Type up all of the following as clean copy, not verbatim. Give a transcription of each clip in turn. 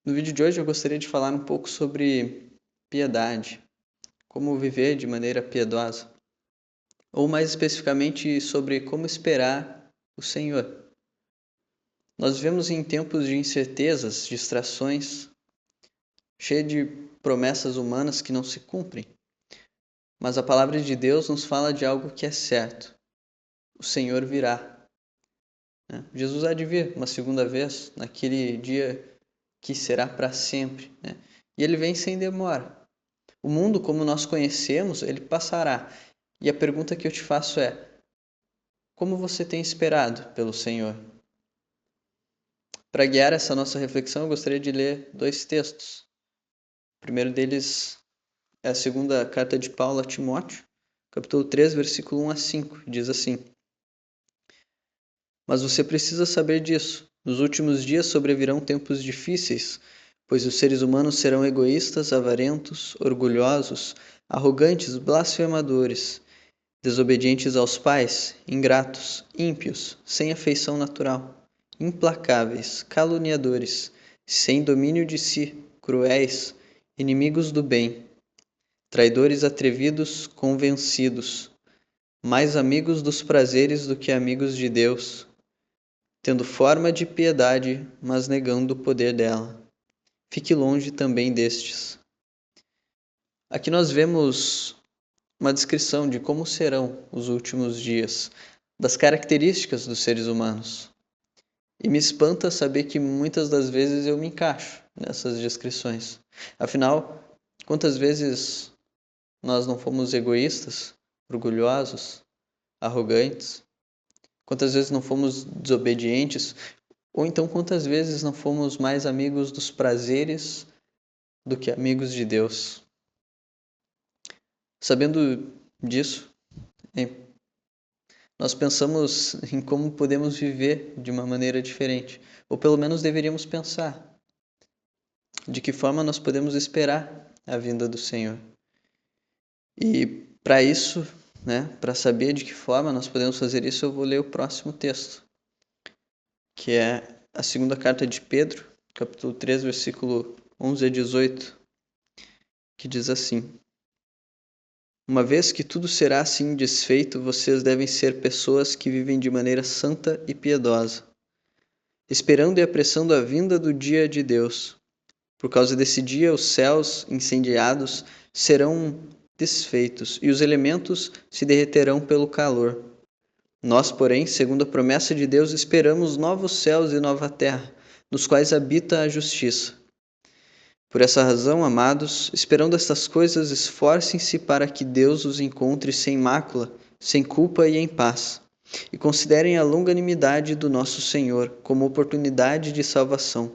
No vídeo de hoje eu gostaria de falar um pouco sobre piedade, como viver de maneira piedosa, ou mais especificamente sobre como esperar o Senhor. Nós vivemos em tempos de incertezas, distrações, cheio de promessas humanas que não se cumprem. Mas a palavra de Deus nos fala de algo que é certo. O Senhor virá. Jesus há de vir uma segunda vez, naquele dia que será para sempre. E ele vem sem demora. O mundo como nós conhecemos, ele passará. E a pergunta que eu te faço é: como você tem esperado pelo Senhor? Para guiar essa nossa reflexão, eu gostaria de ler dois textos. O primeiro deles é a segunda carta de Paulo a Timóteo, capítulo 3, versículo 1 a 5. Diz assim: Mas você precisa saber disso. Nos últimos dias sobrevirão tempos difíceis, pois os seres humanos serão egoístas, avarentos, orgulhosos, arrogantes, blasfemadores, desobedientes aos pais, ingratos, ímpios, sem afeição natural, implacáveis, caluniadores, sem domínio de si, cruéis, inimigos do bem, traidores atrevidos, convencidos, mais amigos dos prazeres do que amigos de Deus, tendo forma de piedade, mas negando o poder dela. Fique longe também destes. Aqui nós vemos uma descrição de como serão os últimos dias, das características dos seres humanos. E me espanta saber que muitas das vezes eu me encaixo nessas descrições. Afinal, quantas vezes nós não fomos egoístas, orgulhosos, arrogantes? Quantas vezes não fomos desobedientes? Ou então quantas vezes não fomos mais amigos dos prazeres do que amigos de Deus? Sabendo disso, nós pensamos em como podemos viver de uma maneira diferente, ou pelo menos deveríamos pensar de que forma nós podemos esperar a vinda do Senhor. E para isso, para saber de que forma nós podemos fazer isso, eu vou ler o próximo texto, que é a segunda carta de Pedro, capítulo 3, versículo 11 a 18, que diz assim: Uma vez que tudo será assim desfeito, vocês devem ser pessoas que vivem de maneira santa e piedosa, esperando e apressando a vinda do dia de Deus. Por causa desse dia, os céus incendiados serão desfeitos e os elementos se derreterão pelo calor. Nós, porém, segundo a promessa de Deus, esperamos novos céus e nova terra, nos quais habita a justiça. Por essa razão, amados, esperando estas coisas, esforcem-se para que Deus os encontre sem mácula, sem culpa e em paz. E considerem a longanimidade do nosso Senhor como oportunidade de salvação,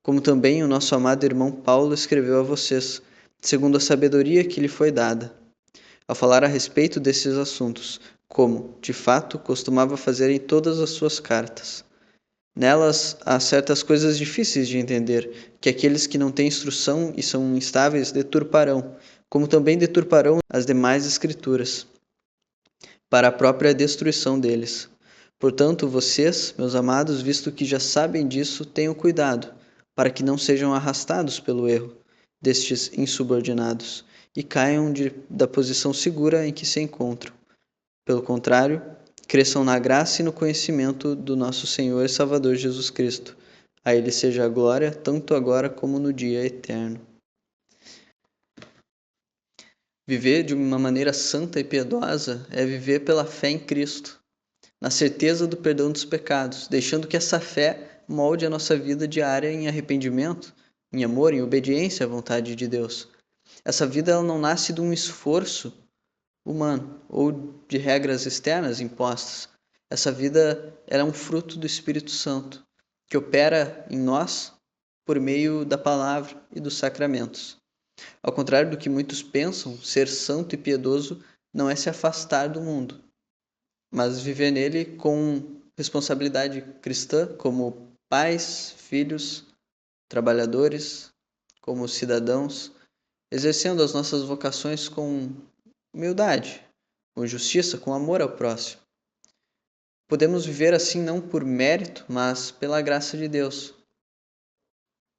como também o nosso amado irmão Paulo escreveu a vocês, segundo a sabedoria que lhe foi dada, ao falar a respeito desses assuntos, como, de fato, costumava fazer em todas as suas cartas. Nelas há certas coisas difíceis de entender, que aqueles que não têm instrução e são instáveis deturparão, como também deturparão as demais escrituras, para a própria destruição deles. Portanto, vocês, meus amados, visto que já sabem disso, tenham cuidado, para que não sejam arrastados pelo erro destes insubordinados e caiam da posição segura em que se encontram. Pelo contrário, cresçam na graça e no conhecimento do nosso Senhor e Salvador Jesus Cristo. A Ele seja a glória, tanto agora como no dia eterno. Viver de uma maneira santa e piedosa é viver pela fé em Cristo, na certeza do perdão dos pecados, deixando que essa fé molde a nossa vida diária em arrependimento, em amor, em obediência à vontade de Deus. Essa vida ela não nasce de um esforço humano ou de regras externas impostas. Essa vida é um fruto do Espírito Santo, que opera em nós por meio da palavra e dos sacramentos. Ao contrário do que muitos pensam, ser santo e piedoso não é se afastar do mundo, mas viver nele com responsabilidade cristã, como pais, filhos, trabalhadores, como cidadãos, exercendo as nossas vocações com humildade, com justiça, com amor ao próximo. Podemos viver assim não por mérito, mas pela graça de Deus.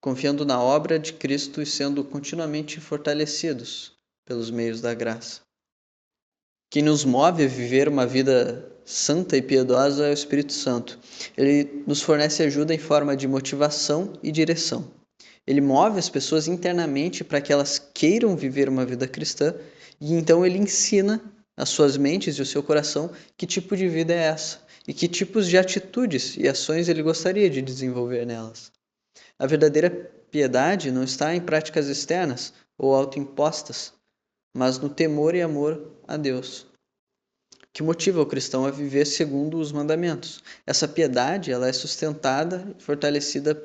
confiando na obra de Cristo e sendo continuamente fortalecidos pelos meios da graça. Quem nos move a viver uma vida santa e piedosa é o Espírito Santo. Ele nos fornece ajuda em forma de motivação e direção. Ele move as pessoas internamente para que elas queiram viver uma vida cristã e então ele ensina as suas mentes e o seu coração que tipo de vida é essa e que tipos de atitudes e ações ele gostaria de desenvolver nelas. A verdadeira piedade não está em práticas externas ou autoimpostas, mas no temor e amor a Deus, que motiva o cristão a viver segundo os mandamentos. Essa piedade ela é sustentada e fortalecida,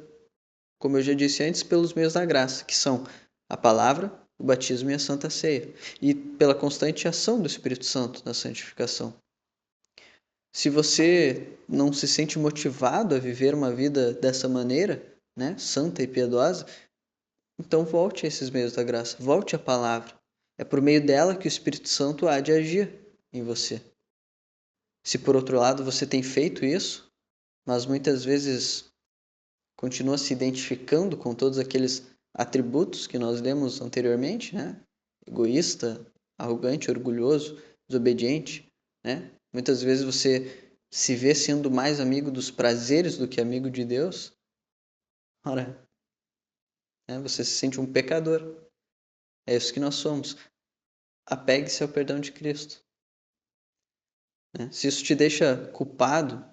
como eu já disse antes, pelos meios da graça, que são a palavra, o batismo e a Santa Ceia, e pela constante ação do Espírito Santo na santificação. Se você não se sente motivado a viver uma vida dessa maneira, né, santa e piedosa, então volte a esses meios da graça, volte à palavra. É por meio dela que o Espírito Santo há de agir em você. Se por outro lado você tem feito isso, mas muitas vezes continua se identificando com todos aqueles atributos que nós lemos anteriormente, né? Egoísta, arrogante, orgulhoso, desobediente, né? Muitas vezes você se vê sendo mais amigo dos prazeres do que amigo de Deus. Ora, né? Você se sente um pecador. É isso que nós somos. Apegue-se ao perdão de Cristo. Né? Se isso te deixa culpado,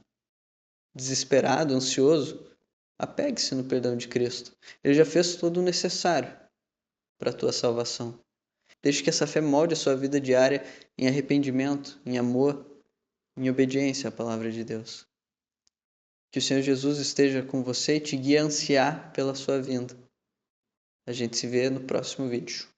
desesperado, ansioso, apegue-se no perdão de Cristo. Ele já fez todo o necessário para a tua salvação. Deixe que essa fé molde a sua vida diária em arrependimento, em amor, em obediência à palavra de Deus. Que o Senhor Jesus esteja com você e te guie a ansiar pela sua vinda. A gente se vê no próximo vídeo.